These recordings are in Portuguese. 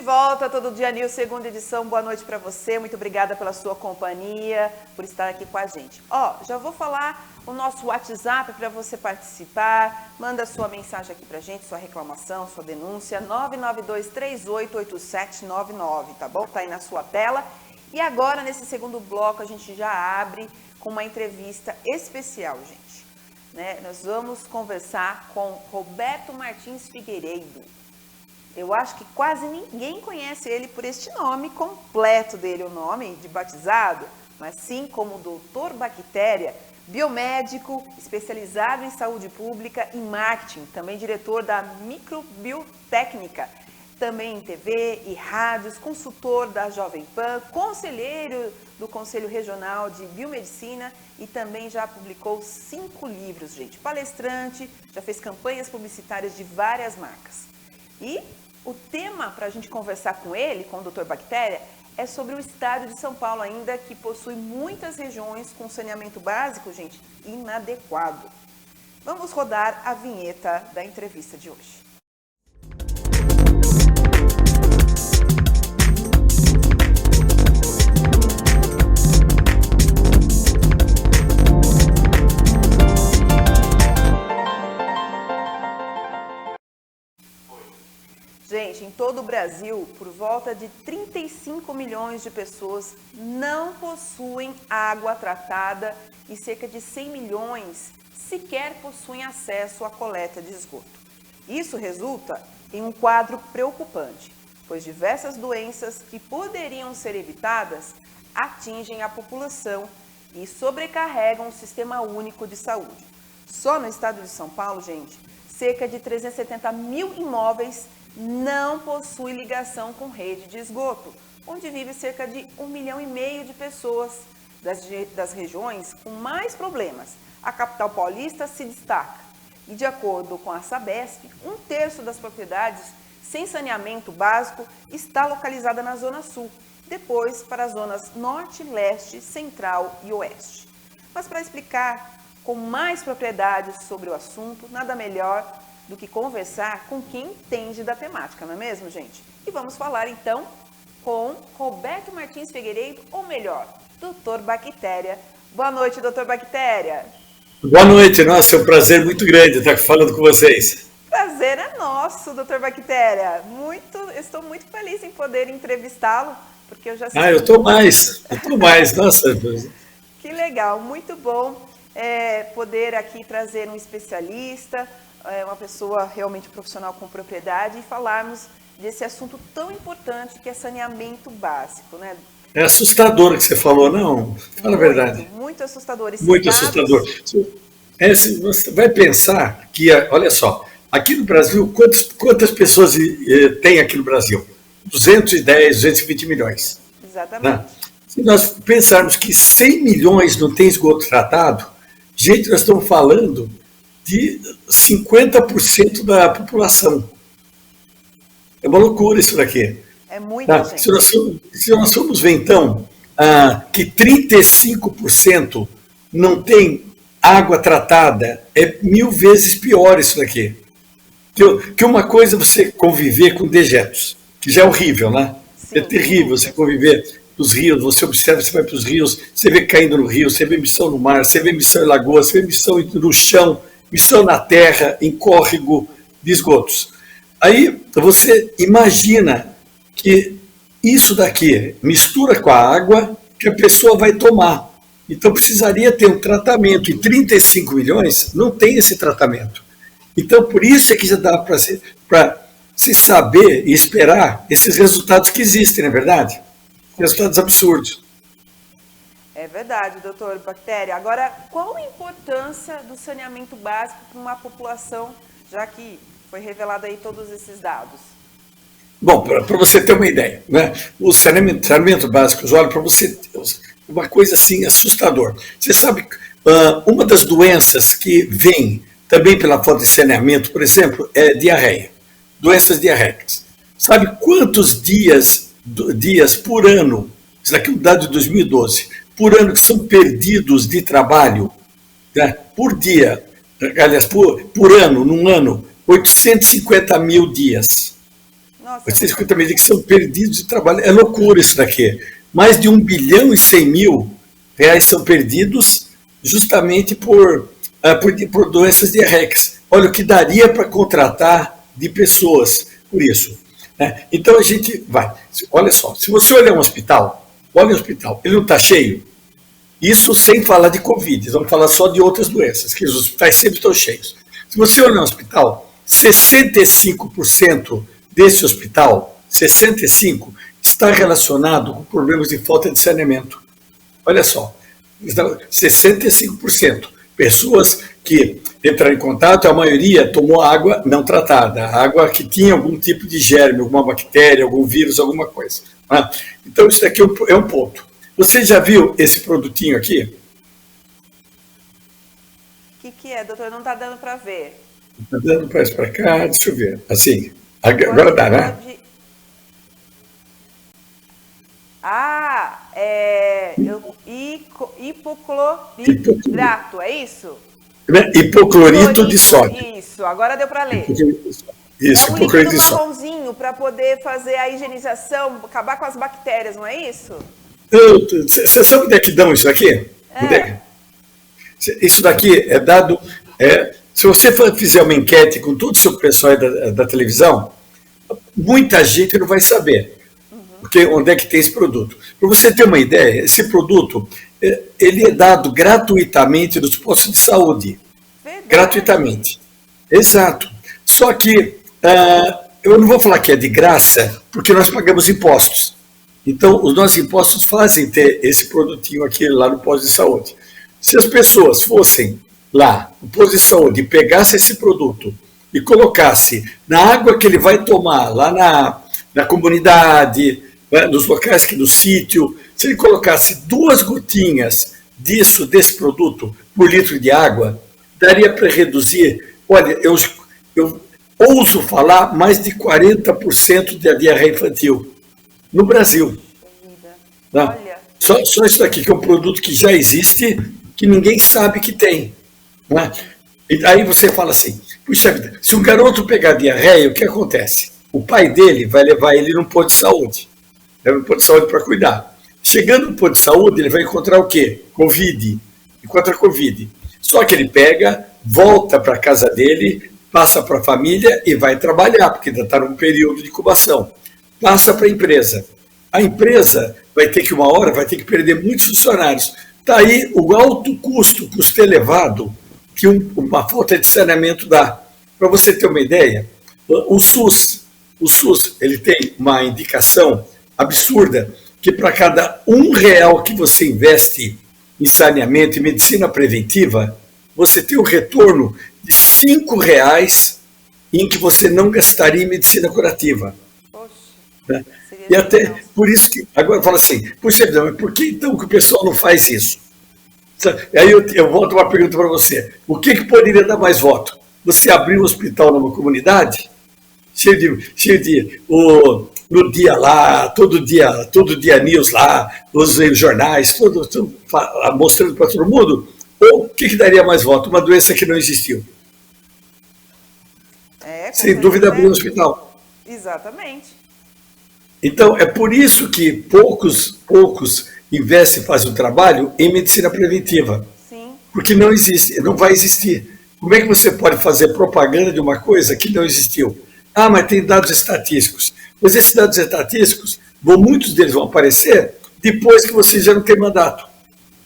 volta, Todo Dia News, segunda edição. Boa noite para você, muito obrigada pela sua companhia, por estar aqui com a gente. Já vou falar o nosso WhatsApp para você participar. Manda sua mensagem aqui pra gente, sua reclamação, sua denúncia, 992388799, tá bom? Tá aí na sua tela. E agora, nesse segundo bloco, a gente já abre com uma entrevista especial, gente. Nós vamos conversar com Roberto Martins Figueiredo. Eu acho que quase ninguém conhece ele por este nome completo dele, o nome de batizado, mas sim como Doutor Bactéria, biomédico, especializado em saúde pública e marketing, também diretor da Microbiotécnica, também em TV e rádios, consultor da Jovem Pan, conselheiro do Conselho Regional de Biomedicina e também já publicou 5 livros, gente. Palestrante, já fez campanhas publicitárias de várias marcas. E o tema para a gente conversar com ele, com o Dr. Bactéria, é sobre o estado de São Paulo ainda, que possui muitas regiões com saneamento básico, gente, inadequado. Vamos rodar a vinheta da entrevista de hoje. Gente, em todo o Brasil, por volta de 35 milhões de pessoas não possuem água tratada e cerca de 100 milhões sequer possuem acesso à coleta de esgoto. Isso resulta em um quadro preocupante, pois diversas doenças que poderiam ser evitadas atingem a população e sobrecarregam o Sistema Único de Saúde. Só no estado de São Paulo, gente, cerca de 370 mil imóveis não possui ligação com rede de esgoto, onde vive cerca de 1,5 milhão de pessoas das regiões com mais problemas. A capital paulista se destaca e, de acordo com a Sabesp, 1/3 das propriedades sem saneamento básico está localizada na Zona Sul, depois para as zonas Norte, Leste, Central e Oeste. Mas para explicar com mais propriedades sobre o assunto, nada melhor do que conversar com quem entende da temática, não é mesmo, gente? E vamos falar, então, com Roberto Martins Figueiredo, ou melhor, Doutor Bactéria. Boa noite, Doutor Bactéria. Boa noite, nossa, é um prazer muito grande estar falando com vocês. Prazer é nosso, Doutor Bactéria. Estou muito feliz em poder entrevistá-lo, porque eu já sei... eu estou mais, nossa. Que legal, muito bom poder aqui trazer um especialista, uma pessoa realmente profissional com propriedade e falarmos desse assunto tão importante que é saneamento básico, né? É assustador o que você falou, não? Fala a verdade. Muito assustador. Muito assustador. Você vai pensar que, olha só, aqui no Brasil, quantas pessoas tem aqui no Brasil? 210, 220 milhões. Exatamente. Né? Se nós pensarmos que 100 milhões não tem esgoto tratado, gente, nós estamos falando de 50% da população. É uma loucura isso daqui. É muita gente. Se nós formos ver, então, que 35% não tem água tratada, é 1000 vezes pior isso daqui. Que uma coisa é você conviver com dejetos, que já é horrível, né? Sim, é terrível você conviver nos rios, você observa, você vai para os rios, você vê caindo no rio, você vê emissão no mar, você vê emissão em lagoas, você vê emissão no chão, emissão na terra, em córrego de esgotos. Aí você imagina que isso daqui mistura com a água que a pessoa vai tomar. Então precisaria ter um tratamento. E 35 milhões não tem esse tratamento. Então por isso é que já dá para se saber e esperar esses resultados que existem, não é verdade? Resultados absurdos. É verdade, doutor Bactéria. Agora, qual a importância do saneamento básico para uma população, já que foi revelado aí todos esses dados? Bom, para você ter uma ideia, né? O saneamento básico, olha, para você uma coisa assim assustadora. Você sabe, uma das doenças que vem também pela falta de saneamento, por exemplo, é diarreia, doenças diarreicas. Sabe quantos dias por ano, isso daqui é um dado de 2012, por ano que são perdidos de trabalho, né? Por dia, aliás, por ano, num ano, 850 mil dias. Nossa, 850 milhões que são perdidos de trabalho. É loucura isso daqui. Mais de 1 bilhão e 100 mil reais são perdidos justamente por doenças diarreicas. Olha o que daria para contratar de pessoas por isso. Né? Então a gente vai. Olha só, se você olhar um hospital, olha o hospital, ele não está cheio. Isso sem falar de Covid, vamos falar só de outras doenças, que os hospitais sempre estão cheios. Se você olhar um hospital, 65% desse hospital, 65%, está relacionado com problemas de falta de saneamento. Olha só, 65%. Pessoas que entraram em contato, a maioria tomou água não tratada, água que tinha algum tipo de germe, alguma bactéria, algum vírus, alguma coisa. Né? Então, isso daqui é um ponto. Você já viu esse produtinho aqui? O que é, doutor? Não está dando para ver. Está dando para cá, deixa eu ver. Assim, agora dá, né? Ah, hipocloridrato, é isso? Hipoclorito de sódio. Isso, agora deu para ler. Isso, é um líquido marronzinho para poder fazer a higienização, acabar com as bactérias, não é isso? Você sabe onde é que dão isso daqui? Isso daqui é dado... se você fizer uma enquete com todo o seu pessoal da televisão, muita gente não vai saber onde é que tem esse produto. Para você ter uma ideia, esse produto ele é dado gratuitamente nos postos de saúde. Verdade. Gratuitamente. Exato. Só que eu não vou falar que é de graça, porque nós pagamos impostos. Então, os nossos impostos fazem ter esse produtinho aqui lá no posto de saúde. Se as pessoas fossem lá no posto de saúde e pegassem esse produto e colocassem na água que ele vai tomar, lá na comunidade, nos locais que no sítio, se ele colocasse 2 gotinhas desse produto por litro de água, daria para reduzir, olha, eu ouso falar, mais de 40% da diarreia infantil no Brasil. Olha. Só isso daqui, que é um produto que já existe, que ninguém sabe que tem. Né? E aí você fala assim, puxa vida, se um garoto pegar diarreia, o que acontece? O pai dele vai levar ele num posto de saúde. Leva no posto de saúde para cuidar. Chegando no posto de saúde, ele vai encontrar o quê? Covid. Encontra Covid. Só que ele pega, volta para a casa dele, passa para a família e vai trabalhar, porque ainda está num período de incubação. Passa para a empresa. A empresa vai ter que perder muitos funcionários. Está aí o alto custo elevado que uma falta de saneamento dá. Para você ter uma ideia, o SUS ele tem uma indicação absurda que para cada R$1 que você investe em saneamento e medicina preventiva, você tem um retorno de R$5 em que você não gastaria em medicina curativa. Poxa, né? E até por isso que agora fala assim, puxa, mas por que então que o pessoal não faz isso? E aí eu volto uma pergunta para você. O que poderia dar mais voto? Você abrir um hospital numa comunidade, cheio de no dia lá, todo dia news lá, os jornais, tudo mostrando para todo mundo, ou o que daria mais voto? Uma doença que não existiu. Sem dúvida, abrir um hospital. Exatamente. Então, é por isso que poucos investem e fazem o trabalho em medicina preventiva. Sim. Porque não existe, não vai existir. Como é que você pode fazer propaganda de uma coisa que não existiu? Ah, mas tem dados estatísticos. Mas esses dados estatísticos, muitos deles vão aparecer depois que você já não tem mandato.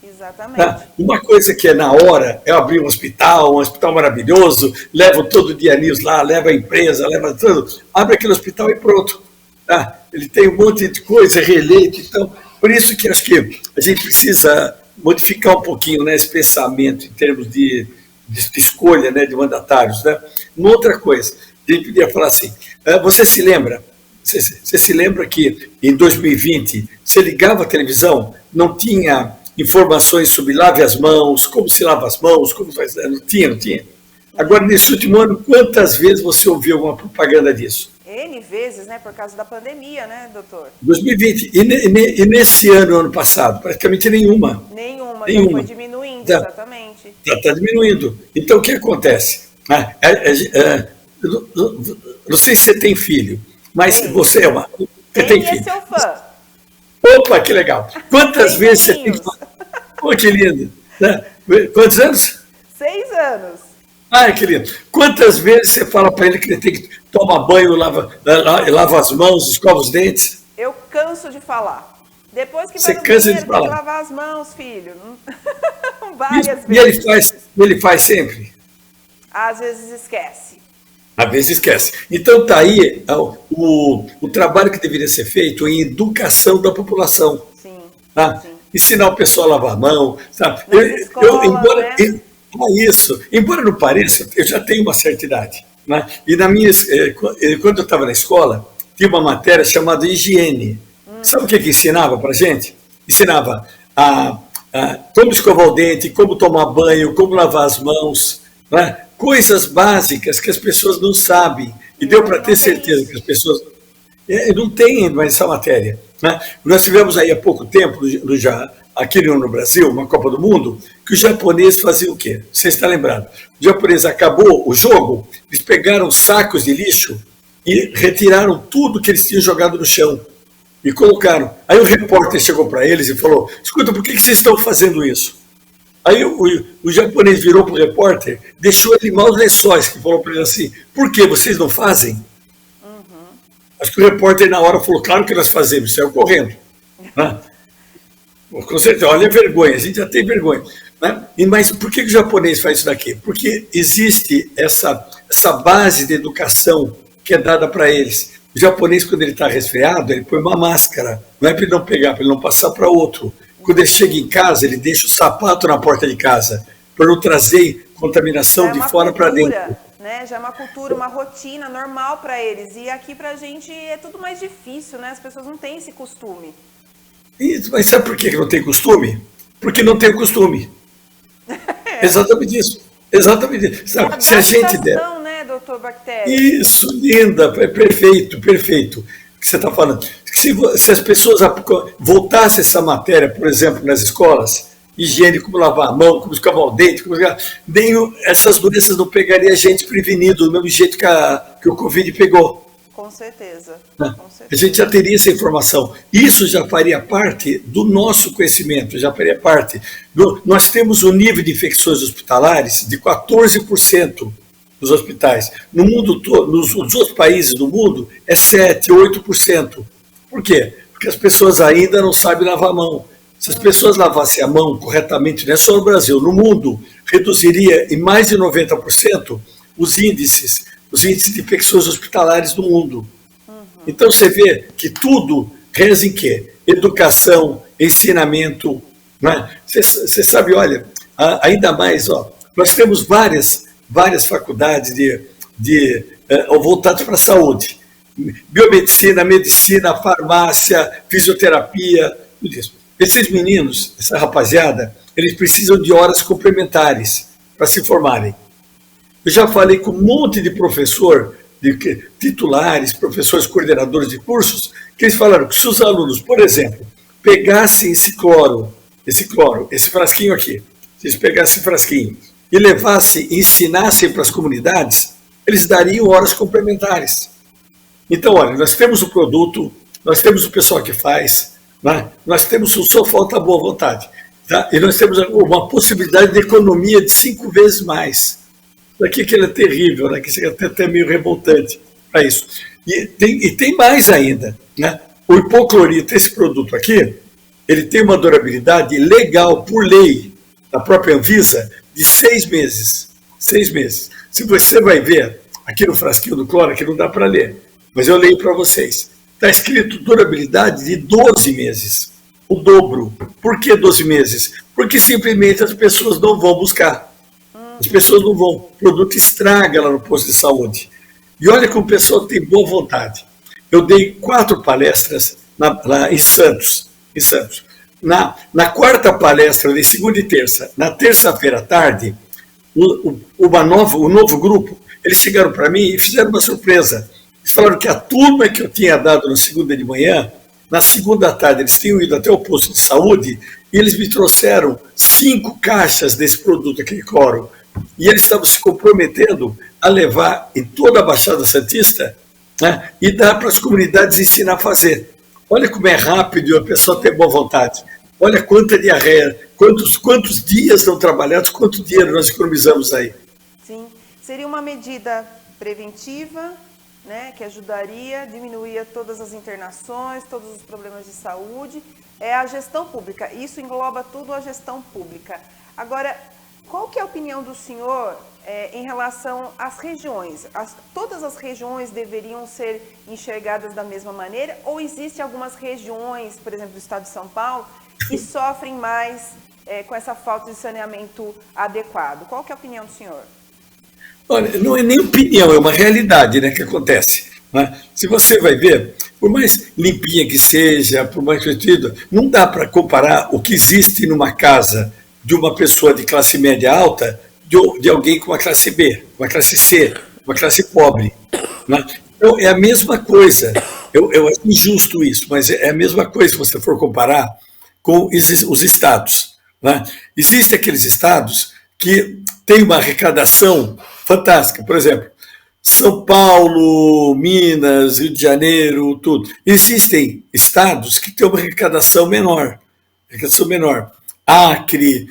Exatamente. Tá? Uma coisa que é na hora é abrir um hospital maravilhoso, leva todo dia news lá, leva a empresa, leva tudo, abre aquele hospital e pronto. Tá? Ele tem um monte de coisa, é reeleito, então, por isso que acho que a gente precisa modificar um pouquinho, né, esse pensamento em termos de escolha, né, de mandatários. Né? Uma outra coisa, a gente podia falar assim, você se lembra que em 2020, você ligava a televisão, não tinha informações sobre lave as mãos, como se lava as mãos, como faz, não tinha. Agora, nesse último ano, quantas vezes você ouviu alguma propaganda disso? N vezes, né, por causa da pandemia, né, doutor? 2020. E nesse ano passado? Praticamente nenhuma. Nenhuma. Foi diminuindo, exatamente. Está diminuindo. Então, o que acontece? Não sei se você tem filho. Mas Tem. você é uma. Você tem Tem e é filho. seu fã. Opa, que legal. Quantas Tem vezes você tem que. meninos. Pô, que lindo. Né? Quantos anos? 6 anos. Ai, que lindo. Quantas vezes você fala para ele que ele tem que tomar banho, lava as mãos, escova os dentes? Eu canso de falar. Depois que Você vai no cansa banheiro, de tem que falar. lavar as mãos, filho. Várias E ele vezes. faz sempre. Às vezes esquece. Às vezes esquece. Então está aí o trabalho que deveria ser feito em educação da população. Sim, Tá? sim. Ensinar o pessoal a lavar a mão. Sabe? Nas escolas, Embora, né? isso, embora não pareça, eu já tenho uma certa idade. Né? E quando eu estava na escola, tinha uma matéria chamada higiene. Sabe o que ensinava para a gente? Ensinava como escovar o dente, como tomar banho, como lavar as mãos, né? Coisas básicas que as pessoas não sabem. E deu para ter certeza que as pessoas não tem mais essa matéria. Né? Nós tivemos aí há pouco tempo, aqui no Brasil, uma Copa do Mundo, que os japoneses faziam o quê? Você está lembrado? O japonês acabou o jogo, eles pegaram sacos de lixo e retiraram tudo que eles tinham jogado no chão e colocaram. Aí o repórter chegou para eles e falou: escuta, por que vocês estão fazendo isso? Aí o japonês virou para o repórter, deixou ele maus lençóis, que falou para ele assim: por que vocês não fazem? Acho que o repórter na hora falou: claro que nós fazemos, saiu correndo. Né? Com certeza, olha a vergonha, a gente já tem vergonha. Né? Mas por que o japonês faz isso daqui? Porque existe essa base de educação que é dada para eles. O japonês, quando ele está resfriado, ele põe uma máscara, não é para ele não pegar, para ele não passar para outro. Quando ele chega em casa, ele deixa o sapato na porta de casa, para não trazer contaminação de fora para dentro. Né? Já é uma cultura, uma rotina normal para eles. E aqui para a gente é tudo mais difícil, né? As pessoas não têm esse costume. Mas sabe por que não tem costume? Porque não tem o costume. Exatamente isso. Exatamente isso. Sabe? Se a gente der. Né, doutor Bactéria? Isso, linda, perfeito, perfeito. O que você está falando? Se as pessoas voltassem essa matéria, por exemplo, nas escolas, higiene, como lavar a mão, como escovar o dente, essas doenças não pegariam a gente prevenido, do mesmo jeito que o Covid pegou. Com certeza. A gente já teria essa informação. Isso já faria parte do nosso conhecimento, já faria parte. Nós temos um nível de infecções hospitalares de 14% nos hospitais. No mundo todo, nos outros países do mundo, é 7%, 8%. Por quê? Porque as pessoas ainda não sabem lavar a mão. Se as pessoas lavassem a mão corretamente, não é só no Brasil, no mundo, reduziria em mais de 90% os índices de infecções hospitalares do mundo. Então você vê que tudo reza em quê? Educação, ensinamento. Né? Você sabe, olha, ainda mais, nós temos várias faculdades voltadas para a saúde. Biomedicina, medicina, farmácia, fisioterapia, tudo isso. Esses meninos, essa rapaziada, eles precisam de horas complementares para se formarem. Eu já falei com um monte de professor, de titulares, professores coordenadores de cursos, que eles falaram que se os alunos, por exemplo, pegassem esse frasquinho aqui, se eles pegassem esse frasquinho e levassem, ensinassem para as comunidades, eles dariam horas complementares. Então, olha, nós temos o produto, nós temos o pessoal que faz, né? Nós temos, só falta boa vontade. Tá? E nós temos uma possibilidade de economia de 5 vezes mais. Daqui que ele é terrível, né? Que é até meio revoltante para isso. E tem mais ainda. Né? O hipoclorito, esse produto aqui, ele tem uma durabilidade legal, por lei, da própria Anvisa, de 6 meses. 6 meses. Se você vai ver aqui no frasquinho do cloro, que não dá para ler, mas eu leio para vocês. Está escrito durabilidade de 12 meses. O dobro. Por que 12 meses? Porque simplesmente as pessoas não vão buscar. As pessoas não vão. O produto estraga lá no posto de saúde. E olha como o pessoal tem boa vontade. Eu dei 4 palestras lá em Santos. Na quarta palestra, eu dei segunda e terça. Na terça-feira à tarde, o novo grupo, eles chegaram para mim e fizeram uma surpresa. Eles falaram que a turma que eu tinha dado na segunda de manhã, na segunda à tarde, eles tinham ido até o posto de saúde e eles me trouxeram 5 caixas desse produto, aquele cloro. E eles estavam se comprometendo a levar em toda a Baixada Santista né? E dá para as comunidades ensinar a fazer. Olha como é rápido e a pessoa tem boa vontade. Olha quanta diarreia, quantos dias não trabalhados, quanto dinheiro nós economizamos aí. Sim, seria uma medida preventiva, né, que ajudaria, diminuía todas as internações, todos os problemas de saúde. É a gestão pública, isso engloba tudo a gestão pública. Agora, qual que é a opinião do senhor em relação às regiões? Todas as regiões deveriam ser enxergadas da mesma maneira ou existem algumas regiões, por exemplo, do estado de São Paulo, que sofrem mais com essa falta de saneamento adequado? Qual que é a opinião do senhor? Olha, não é nem opinião, é uma realidade, né, que acontece. Né? Se você vai ver, por mais limpinha que seja, por mais divertida, não dá para comparar o que existe numa casa de uma pessoa de classe média alta de alguém com uma classe B, uma classe C, uma classe pobre. Né? Então, é a mesma coisa. Eu acho injusto isso, mas é a mesma coisa se você for comparar com os estados. Né? Existem aqueles estados que têm uma arrecadação fantástica. Por exemplo, São Paulo, Minas, Rio de Janeiro, tudo. Existem estados que têm uma arrecadação menor. Acre,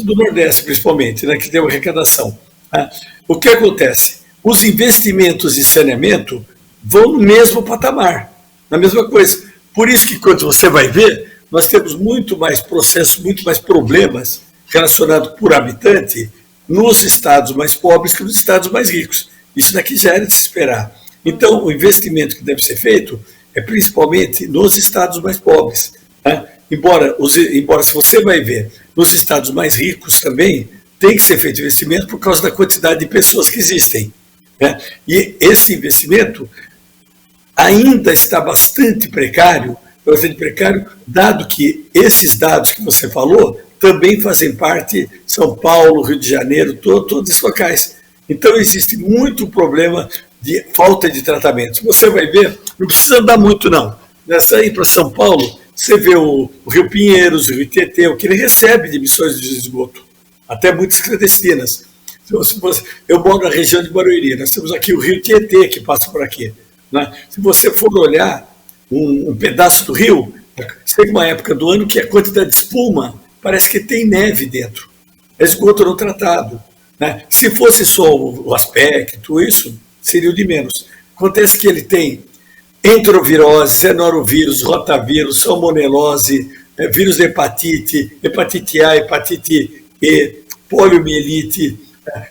do Nordeste principalmente, né, que tem uma arrecadação. Né? O que acontece? Os investimentos em saneamento vão no mesmo patamar, na mesma coisa. Por isso que quando você vai ver, nós temos muito mais processos, muito mais problemas relacionados por habitante nos estados mais pobres que nos estados mais ricos. Isso daqui já era de se esperar. Então, o investimento que deve ser feito é principalmente nos estados mais pobres. Né? Embora se você vai ver, nos estados mais ricos também tem que ser feito investimento por causa da quantidade de pessoas que existem. Né? E esse investimento ainda está bastante precário, dado que esses dados que você falou também fazem parte de São Paulo, Rio de Janeiro, todos esses locais. Então, existe muito problema de falta de tratamento. Você vai ver, não precisa andar muito, não. Nessa aí para São Paulo, você vê o Rio Pinheiros, o Rio Tietê, o que ele recebe de emissões de esgoto, até muitas clandestinas. Eu moro na região de Barueri, nós temos aqui o Rio Tietê, que passa por aqui. Né? Se você for olhar um pedaço do rio, chega uma época do ano que a quantidade de espuma parece que tem neve dentro. É esgoto não tratado. Né? Se fosse só o aspecto, isso seria o de menos. Acontece que ele tem enterovirose, norovirus, rotavírus, salmonelose, vírus de hepatite A, hepatite E, poliomielite,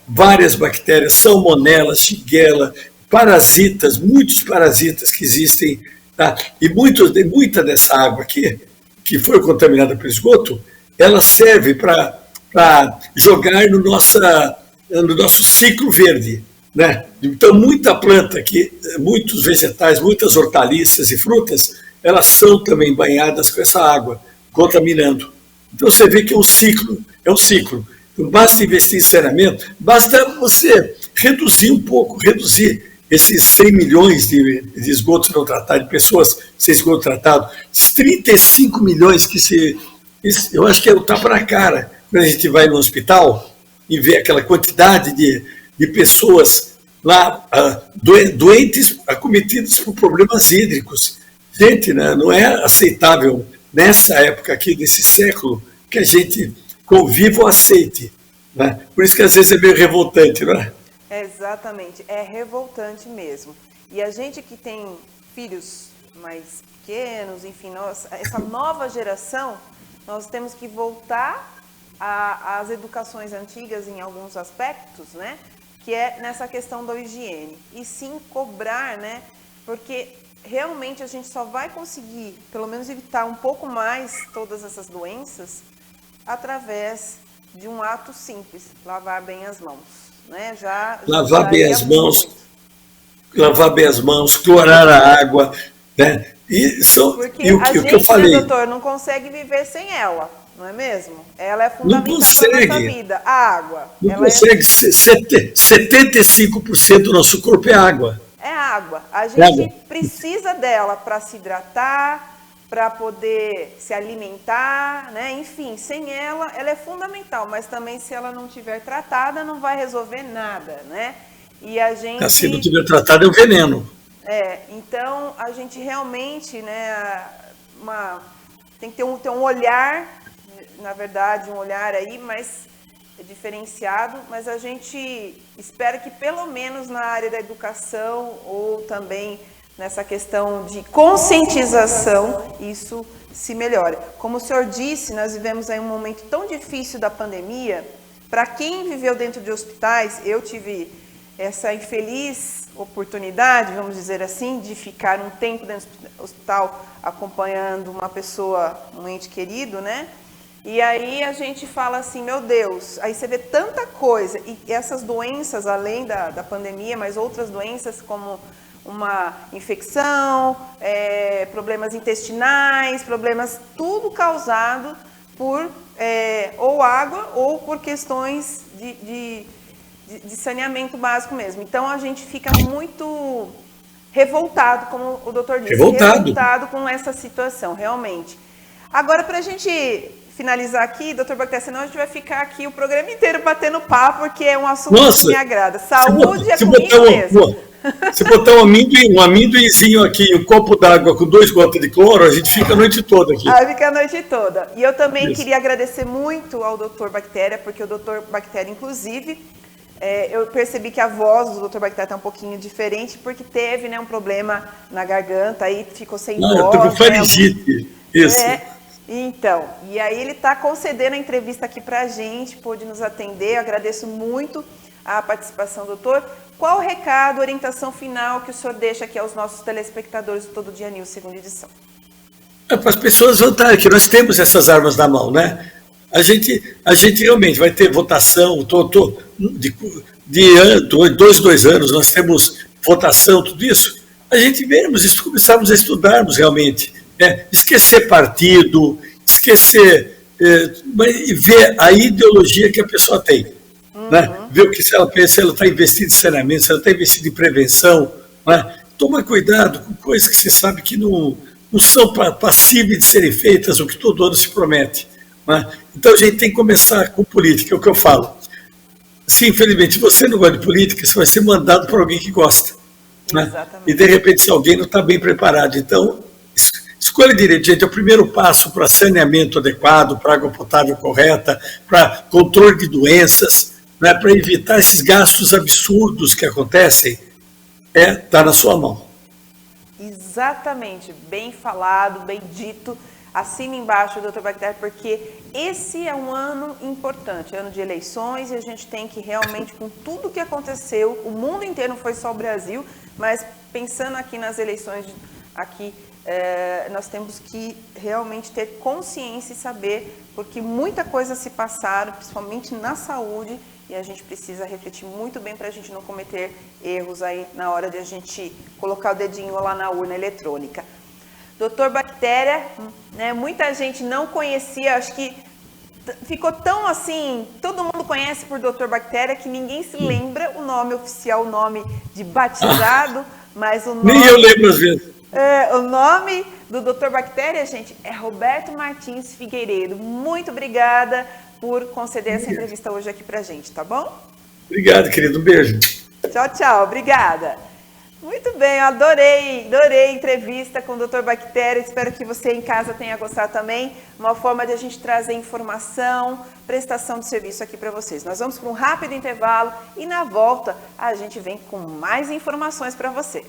várias bactérias, salmonela, shigella, parasitas, muitos parasitas que existem. Tá? E muita dessa água aqui, que foi contaminada pelo esgoto, ela serve para jogar no nosso ciclo verde. Né? Então, muita planta aqui, muitos vegetais, muitas hortaliças e frutas, elas são também banhadas com essa água, contaminando. Então, você vê que é um ciclo. Não basta investir em saneamento, basta você reduzir esses 100 milhões de esgotos não tratados, de pessoas sem esgoto tratado, esses 35 milhões eu acho que é o tapa na cara, quando a gente vai no hospital e vê aquela quantidade de pessoas lá doentes, acometidas por problemas hídricos. Gente, né, não é aceitável nessa época aqui, nesse século, que a gente conviva ou aceite. Né? Por isso que às vezes é meio revoltante, não é? Exatamente, é revoltante mesmo. E a gente que tem filhos mais pequenos, enfim, essa nova geração, nós temos que voltar às educações antigas em alguns aspectos, né? Que é nessa questão da higiene. E sim cobrar, né? Porque realmente a gente só vai conseguir, pelo menos, evitar um pouco mais todas essas doenças através de um ato simples, lavar bem as mãos. Né? Lavar bem as mãos, clorar a água, né? Porque a gente, que eu falei, né, doutor, não consegue viver sem ela, não é mesmo? Ela é fundamental para a nossa vida, a água. Não consegue, 75% do nosso corpo é água. É água. A gente precisa dela para se hidratar, para poder se alimentar, né? Enfim, sem ela é fundamental, mas também se ela não estiver tratada, não vai resolver nada, né? E a gente... Se não tiver tratado, é um veneno. Então a gente realmente, né, tem que ter um olhar, na verdade, um olhar aí, mas diferenciado, mas a gente espera que pelo menos na área da educação ou também nessa questão de conscientização, isso se melhore. Como o senhor disse, nós vivemos aí um momento tão difícil da pandemia. Para quem viveu dentro de hospitais, eu tive essa infeliz oportunidade, vamos dizer assim, de ficar um tempo dentro do hospital acompanhando uma pessoa, um ente querido, né? E aí a gente fala assim, meu Deus, aí você vê tanta coisa, e essas doenças, além da pandemia, mas outras doenças como uma infecção, problemas intestinais, problemas, tudo causado por ou água ou por questões de saneamento básico mesmo. Então a gente fica muito revoltado, como o doutor disse, revoltado com essa situação, realmente. Agora, para a gente finalizar aqui, doutor Bactéria, senão a gente vai ficar aqui o programa inteiro batendo papo, porque é um assunto que me agrada. Saúde é comigo mesmo. Se botar um amendoinzinho aqui, um copo d'água com 2 gotas de cloro, a gente fica a noite toda aqui. Fica a noite toda. E eu também queria agradecer muito ao doutor Bactéria, porque o doutor Bactéria, inclusive, eu percebi que a voz do doutor Bactéria está um pouquinho diferente, porque teve, né, um problema na garganta, aí ficou sem voz. Eu tô com faringite, isso. Então, e aí ele está concedendo a entrevista aqui para a gente, pôde nos atender, eu agradeço muito a participação, doutor. Qual o recado, orientação final que o senhor deixa aqui aos nossos telespectadores do Todo Dia News, segunda edição? Para as pessoas votarem, que nós temos essas armas na mão, né? A gente realmente vai ter votação, de 2 anos, nós temos votação, tudo isso. A gente vermos, começarmos a estudarmos realmente. Esquecer partido, esquecer, ver a ideologia que a pessoa tem. Né? Ver o que se ela pensa, se ela está investindo em saneamento, se ela está investindo em prevenção. Né? Toma cuidado com coisas que você sabe que não são passíveis de serem feitas, o que todo ano se promete. Né? Então a gente tem que começar com política, é o que eu falo. Se infelizmente, se você não gosta de política, você vai ser mandado por alguém que gosta. Né? E de repente, se alguém não está bem preparado, então escolha direito, gente, é o primeiro passo para saneamento adequado, para água potável correta, para controle de doenças, né, para evitar esses gastos absurdos que acontecem, está na sua mão. Exatamente, bem falado, bem dito. Assina embaixo, doutor Bactéria, porque esse é um ano importante, ano de eleições, e a gente tem que realmente, com tudo que aconteceu, o mundo inteiro, não foi só o Brasil, mas pensando aqui nas eleições aqui, nós temos que realmente ter consciência e saber, porque muita coisa se passaram, principalmente na saúde, e a gente precisa refletir muito bem para a gente não cometer erros aí na hora de a gente colocar o dedinho lá na urna eletrônica. Doutor Bactéria, né, muita gente não conhecia, acho que ficou tão assim, todo mundo conhece por Doutor Bactéria, que ninguém se lembra o nome oficial, o nome de batizado, mas o nome... Nem eu lembro às vezes. O nome do Dr. Bactéria, gente, é Roberto Martins Figueiredo. Muito obrigada por conceder essa entrevista hoje aqui pra gente, tá bom? Obrigado, querido. Um beijo. Tchau, tchau. Obrigada. Muito bem, eu adorei a entrevista com o Dr. Bactéria. Espero que você em casa tenha gostado também. Uma forma de a gente trazer informação, prestação de serviço aqui para vocês. Nós vamos para um rápido intervalo e na volta a gente vem com mais informações para você.